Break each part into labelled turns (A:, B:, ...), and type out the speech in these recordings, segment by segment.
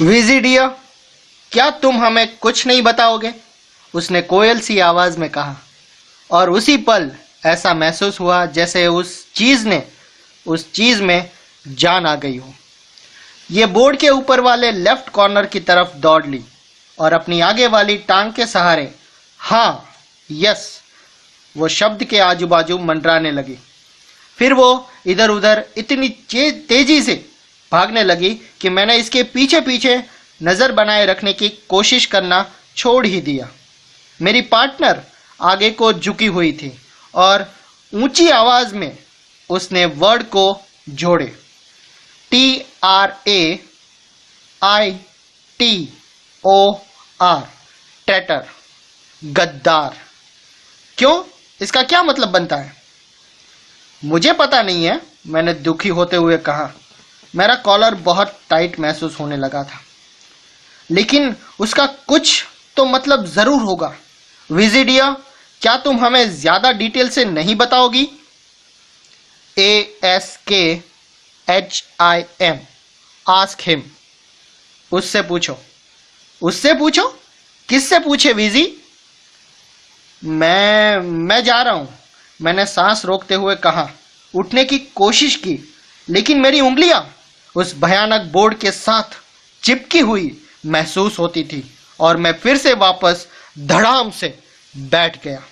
A: V G dear, क्या तुम हमें कुछ नहीं बताओगे? उसने कोयल सी आवाज में कहा। और उसी पल ऐसा महसूस हुआ जैसे उस चीज में जान आ गई हो। ये बोर्ड के ऊपर वाले लेफ्ट कॉर्नर की तरफ दौड़ ली और अपनी आगे वाली टांग के सहारे हाँ, यस, वो शब्द के आजू बाजू मंडराने लगी। फिर वो इधर उधर इतनी तेजी से भागने लगी कि मैंने इसके पीछे पीछे नजर बनाए रखने की कोशिश करना छोड़ ही दिया। मेरी पार्टनर आगे को झुकी हुई थी और ऊंची आवाज में उसने वर्ड को जोड़े, TRAITOR, ट्रैटर, गद्दार। क्यों? इसका क्या मतलब बनता है? मुझे पता नहीं है, मैंने दुखी होते हुए कहा। मेरा कॉलर बहुत टाइट महसूस होने लगा था। लेकिन उसका कुछ तो मतलब जरूर होगा। विजिडिया, क्या तुम हमें ज्यादा डिटेल से नहीं बताओगी? ASKHIM, ask him. उससे पूछो। उससे पूछो? किससे पूछे वीजी? मैं जा रहा हूं, मैंने सांस रोकते हुए कहा। उठने की कोशिश की, लेकिन मेरी उंगलियां उस भयानक बोर्ड के साथ चिपकी हुई महसूस होती थी और मैं फिर से वापस धड़ाम से बैठ गया।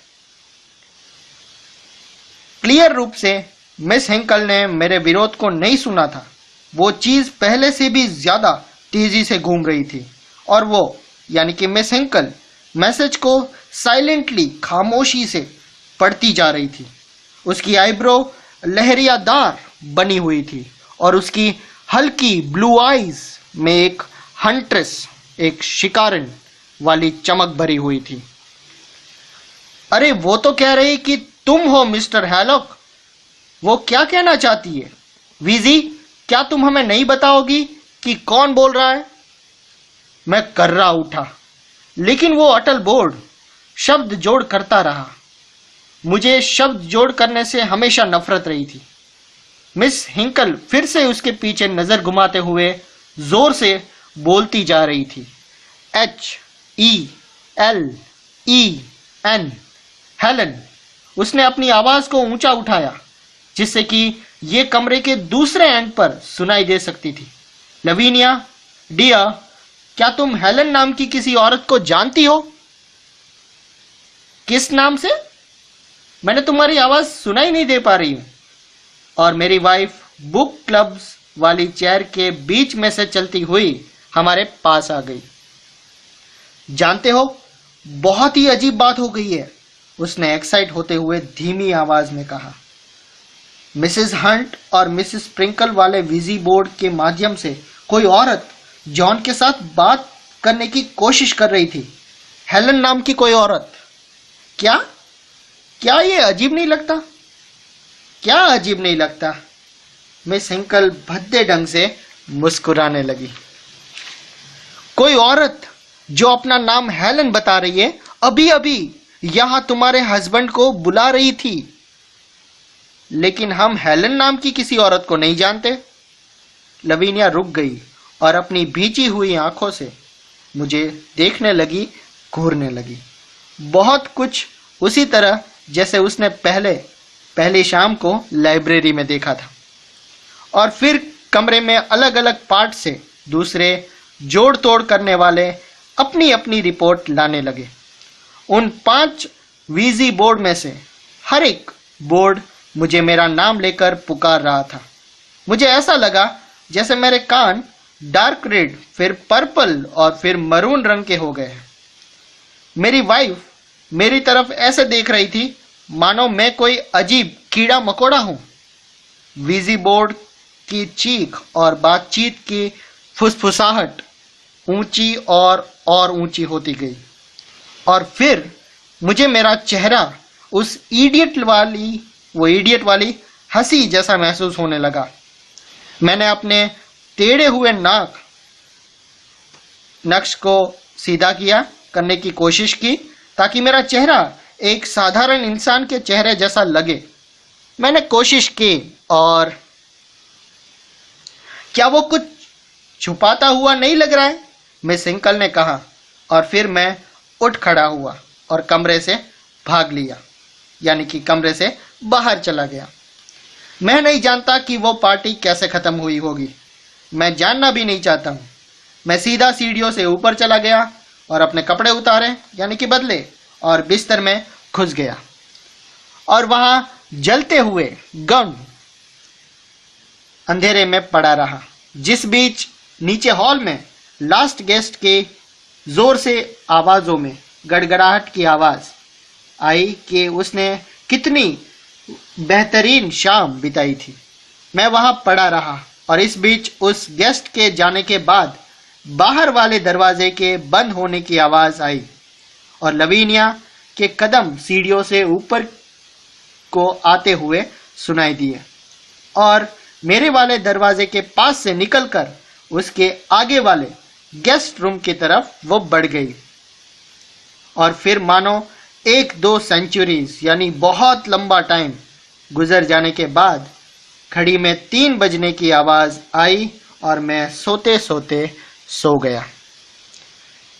A: क्लियर रूप से मिस हिंकल ने मेरे विरोध को नहीं सुना था। वो चीज पहले से भी ज्यादा तेजी से घूम रही थी और वो यानी कि मिस हिंकल मैसेज को साइलेंटली, खामोशी से पढ़ती जा रही थी। उसकी आईब्रो लहरियादार बनी हुई थी और उसकी हल्की ब्लू आईज में एक हंट्रेस, एक शिकारिन वाली चमक भरी हुई थी। अरे वो तो कह रही कि तुम हो मिस्टर हैलॉक। वो क्या कहना चाहती है? वीजी, क्या तुम हमें नहीं बताओगी कि कौन बोल रहा है? मैं कर्रा उठा, लेकिन वो अटल बोर्ड शब्द जोड़ करता रहा। मुझे शब्द जोड़ करने से हमेशा नफरत रही थी। मिस हिंकल फिर से उसके पीछे नजर घुमाते हुए जोर से बोलती जा रही थी। HELEN, Helen. उसने अपनी आवाज को ऊंचा उठाया जिससे कि ये कमरे के दूसरे एंड पर सुनाई दे सकती थी। लवीनिया डिया, क्या तुम हेलन नाम की किसी औरत को जानती हो? किस नाम से? मैंने तुम्हारी आवाज सुनाई नहीं दे पा रही हूं। और मेरी वाइफ बुक क्लब्स वाली चेयर के बीच में से चलती हुई हमारे पास आ गई। जानते हो, बहुत ही अजीब बात हो गई है, उसने एक्साइट होते हुए धीमी आवाज में कहा। मिसेस हंट और मिसेस स्प्रिंकल वाले विजी बोर्ड के माध्यम से कोई औरत जॉन के साथ बात करने की कोशिश कर रही थी। हेलन नाम की कोई औरत। क्या क्या ये अजीब नहीं लगता? क्या अजीब नहीं लगता? मिस हिंकल भद्दे ढंग से मुस्कुराने लगी। कोई औरत जो अपना नाम हेलन बता रही है, अभी अभी यहां तुम्हारे हस्बैंड को बुला रही थी। लेकिन हम हेलन नाम की किसी औरत को नहीं जानते। लवीनिया रुक गई और अपनी भींची हुई आंखों से मुझे देखने लगी, घूरने लगी। बहुत कुछ उसी तरह जैसे उसने पहली शाम को लाइब्रेरी में देखा था। और फिर कमरे में अलग अलग पार्ट से दूसरे जोड़ तोड़ करने वाले अपनी अपनी रिपोर्ट लाने लगे। उन 5 वीजी बोर्ड में से हर एक बोर्ड मुझे मेरा नाम लेकर पुकार रहा था। मुझे ऐसा लगा जैसे मेरे कान डार्क रेड, फिर पर्पल और फिर मरून रंग के हो गए। मेरी वाइफ मेरी तरफ ऐसे देख रही थी मानो मैं कोई अजीब कीड़ा मकोड़ा हूं। वीजी बोर्ड की चीख और बातचीत की फुसफुसाहट ऊंची और ऊंची होती गई और फिर मुझे मेरा चेहरा उस इडियट वाली हंसी जैसा महसूस होने लगा। मैंने अपने टेढ़े हुए नक्श को सीधा करने की कोशिश की ताकि मेरा चेहरा एक साधारण इंसान के चेहरे जैसा लगे। मैंने कोशिश की और क्या वो कुछ छुपाता हुआ नहीं लग रहा है, मिस हिंकल ने कहा। और फिर मैं उठ खड़ा हुआ और कमरे से भाग लिया, यानी कि कमरे से बाहर चला गया। मैं नहीं जानता कि वो पार्टी कैसे खत्म हुई होगी, मैं जानना भी नहीं चाहता हूँ। मैं सीधा सीढ़ियों से ऊपर चला गया और अपने कपड़े उतारे, यानी कि बदले, और बिस्तर में घुस गया और वहां जलते हुए गम अंधेरे में पड़ा रहा। जिस बीच नीचे हॉल में लास्ट गेस्ट के जोर से आवाजों में गड़गड़ाहट की आवाज आई कि उसने कितनी बेहतरीन शाम बिताई थी। मैं वहां पड़ा रहा और इस बीच उस गेस्ट के जाने के बाद बाहर वाले दरवाजे के बंद होने की आवाज आई और लवीनिया के कदम सीढ़ियों से ऊपर को आते हुए सुनाई दिए और मेरे वाले दरवाजे के पास से निकलकर उसके आगे वाले गेस्ट रूम की तरफ वो बढ़ गई। और फिर मानो 1-2 सेंचुरीज यानी बहुत लंबा टाइम गुजर जाने के बाद घड़ी में 3 बजने की आवाज आई और मैं सोते सोते सो गया।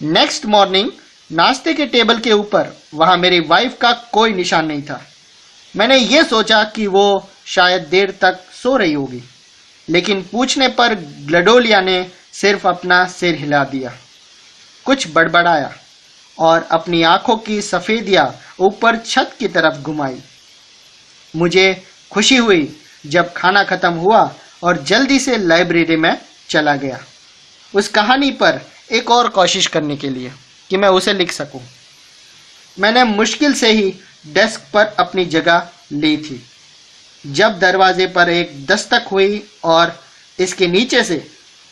A: नेक्स्ट मॉर्निंग नाश्ते के टेबल के ऊपर वहां मेरी वाइफ का कोई निशान नहीं था। मैंने ये सोचा कि वो शायद देर तक सो रही होगी, लेकिन पूछने पर ग्लडोलिया ने सिर्फ अपना सिर हिला दिया, कुछ बड़बड़ाया और अपनी आंखों की सफेदियां ऊपर छत की तरफ घुमाई। मुझे खुशी हुई जब खाना खत्म हुआ और जल्दी से लाइब्रेरी में चला गया उस कहानी पर एक और कोशिश करने के लिए कि मैं उसे लिख सकूं। मैंने मुश्किल से ही डेस्क पर अपनी जगह ली थी जब दरवाजे पर एक दस्तक हुई और इसके नीचे से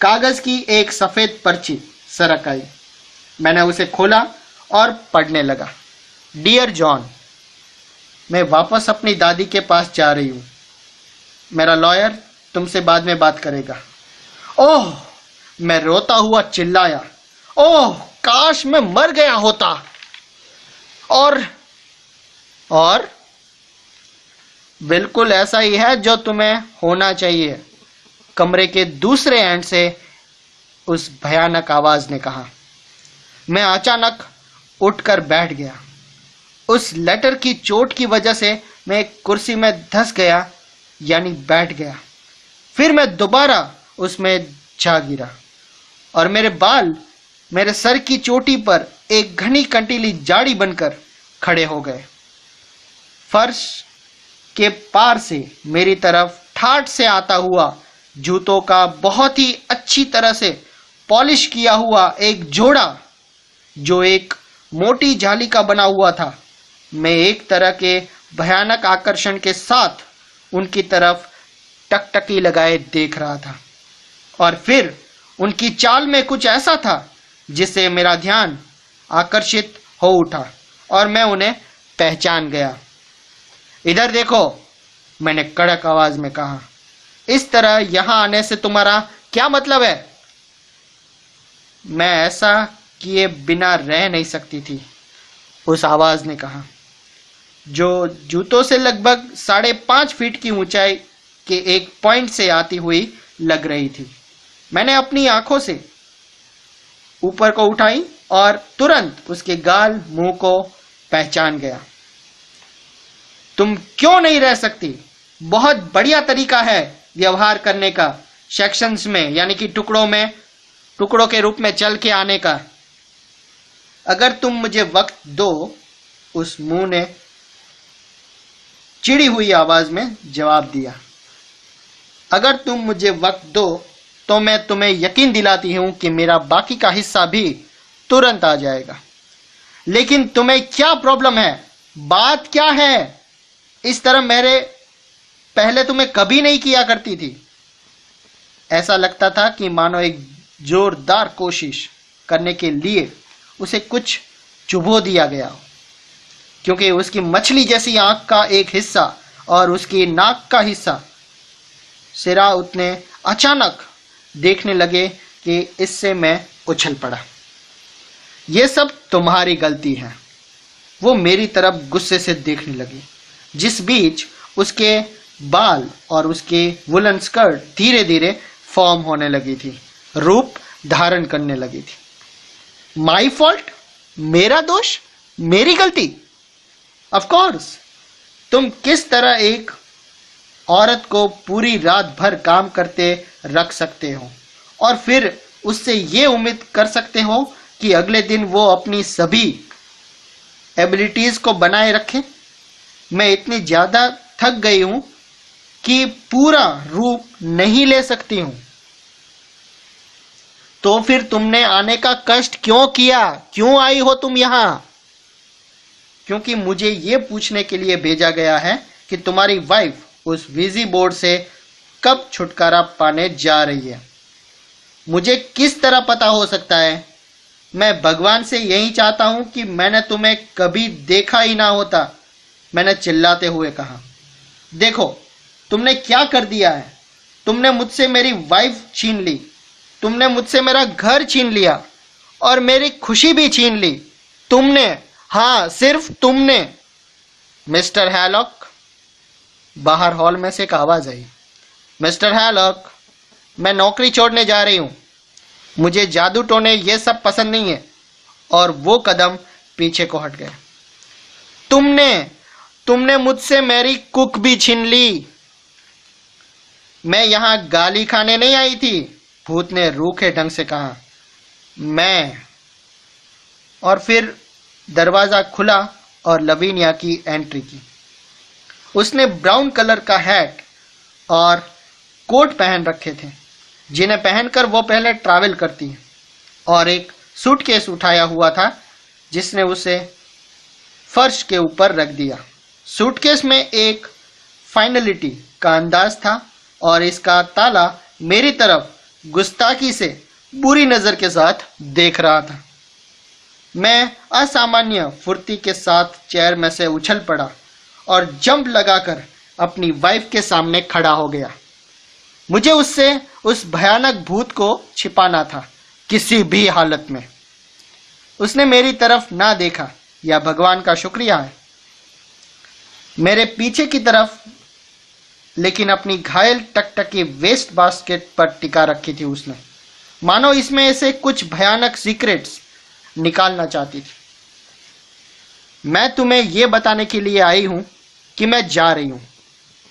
A: कागज की एक सफेद पर्ची सरक आई। मैंने उसे खोला और पढ़ने लगा। डियर जॉन, मैं वापस अपनी दादी के पास जा रही हूँ। मेरा लॉयर तुमसे बाद में बात करेगा। ओह, मैं रोता हुआ चिल्लाया, ओह काश मैं मर गया होता। और बिल्कुल ऐसा ही है जो तुम्हें होना चाहिए, कमरे के दूसरे एंड से उस भयानक आवाज ने कहा। मैं अचानक उठकर बैठ गया। उस लेटर की चोट की वजह से मैं एक कुर्सी में धंस गया, यानी बैठ गया। फिर मैं दोबारा उसमें जा गिरा और मेरे बाल मेरे सर की चोटी पर एक घनी कंटीली जाड़ी बनकर खड़े हो गए। फर्श के पार से मेरी तरफ ठाठ से आता हुआ जूतों का बहुत ही अच्छी तरह से पॉलिश किया हुआ एक जोड़ा, जो एक मोटी जाली का बना हुआ था। मैं एक तरह के भयानक आकर्षण के साथ उनकी तरफ टकटकी लगाए देख रहा था और फिर उनकी चाल में कुछ ऐसा था जिससे मेरा ध्यान आकर्षित हो उठा और मैं उन्हें पहचान गया। इधर देखो, मैंने कड़क आवाज में कहा। इस तरह यहां आने से तुम्हारा क्या मतलब है? मैं ऐसा किए बिना रह नहीं सकती थी, उस आवाज ने कहा, जो जूतों से लगभग 5.5 फीट की ऊंचाई के एक पॉइंट से आती हुई लग रही थी। मैंने अपनी आंखों से ऊपर को उठाई और तुरंत उसके गाल मुंह को पहचान गया। तुम क्यों नहीं रह सकती? बहुत बढ़िया तरीका है व्यवहार करने का, सेक्शंस में यानी कि टुकड़ों के रूप में चल के आने का। अगर तुम मुझे वक्त दो, उस मुंह ने चिड़ी हुई आवाज में जवाब दिया। अगर तुम मुझे वक्त दो तो मैं तुम्हें यकीन दिलाती हूं कि मेरा बाकी का हिस्सा भी तुरंत आ जाएगा। लेकिन तुम्हें क्या प्रॉब्लम है? बात क्या है? इस तरह मेरे पहले तुम्हें कभी नहीं किया करती थी। ऐसा लगता था कि मानो एक जोरदार कोशिश करने के लिए उसे कुछ चुभो दिया गया हो, क्योंकि उसकी मछली जैसी आंख का एक हिस्सा और उसकी नाक का हिस्सा सिरा उतने अचानक देखने लगे कि इससे मैं उछल पड़ा। यह सब तुम्हारी गलती है, वो मेरी तरफ गुस्से से देखने लगी, जिस बीच उसके बाल और उसके वुलन स्कर्ट धीरे धीरे फॉर्म होने लगी थी रूप धारण करने लगी थी। माई फॉल्ट, मेरा दोष, मेरी गलती? Of course. तुम किस तरह एक औरत को पूरी रात भर काम करते रख सकते हो और फिर उससे ये उम्मीद कर सकते हो कि अगले दिन वो अपनी सभी एबिलिटीज को बनाए रखे? मैं इतनी ज्यादा थक गई हूं कि पूरा रूप नहीं ले सकती हूं। तो फिर तुमने आने का कष्ट क्यों किया? क्यों आई हो तुम यहां? क्योंकि मुझे यह पूछने के लिए भेजा गया है कि तुम्हारी वाइफ उस वीजी बोर्ड से कब छुटकारा पाने जा रही है। मुझे किस तरह पता हो सकता है? मैं भगवान से यही चाहता हूं कि मैंने तुम्हें कभी देखा ही ना होता, मैंने चिल्लाते हुए कहा। देखो तुमने क्या कर दिया है। तुमने मुझसे मेरी वाइफ छीन ली, तुमने मुझसे मेरा घर छीन लिया और मेरी खुशी भी छीन ली। तुमने, हाँ सिर्फ तुमने। मिस्टर हैलॉक, बाहर हॉल में से एक आवाज आई। मिस्टर हैलॉक, मैं नौकरी छोड़ने जा रही हूं। मुझे जादू टोने ये सब पसंद नहीं है। और वो कदम पीछे को हट गए। तुमने मुझसे मेरी कुक भी छीन ली। मैं यहां गाली खाने नहीं आई थी, भूत ने रूखे ढंग से कहा। मैं। और फिर दरवाजा खुला और लवीनिया की एंट्री की। उसने ब्राउन कलर का हैट और कोट पहन रखे थे, जिन्हें पहनकर वो पहले ट्रैवल करती है, और एक सूटकेस उठाया हुआ था जिसने उसे फर्श के ऊपर रख दिया। सूटकेस में एक फाइनलिटी का अंदाज था और इसका ताला मेरी तरफ गुस्ताखी से बुरी नजर के साथ देख रहा था। मैं असामान्य फुर्ती के साथ चेयर में से उछल पड़ा और जंप लगाकर अपनी वाइफ के सामने खड़ा हो गया। मुझे उससे उस भयानक भूत को छिपाना था, किसी भी हालत में। उसने मेरी तरफ ना देखा, यह भगवान का शुक्रिया है। मेरे पीछे की तरफ लेकिन अपनी घायल टकटकी वेस्ट बास्केट पर टिका रखी थी उसने, मानो इसमें से कुछ भयानक सीक्रेट्स निकालना चाहती थी। मैं तुम्हें यह बताने के लिए आई हूं कि मैं जा रही हूं,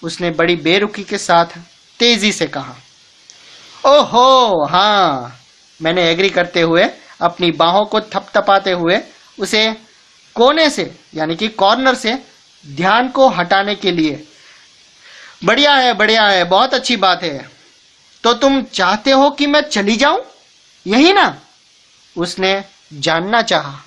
A: उसने बड़ी बेरुखी के साथ तेजी से कहा। ओहो हाँ, मैंने एग्री करते हुए अपनी बाहों को थपथपाते हुए उसे कोने से यानी कि कॉर्नर से ध्यान को हटाने के लिए, बढ़िया है, बहुत अच्छी बात है। तो तुम चाहते हो कि मैं चली जाऊं, यही ना? उसने जानना चाहा।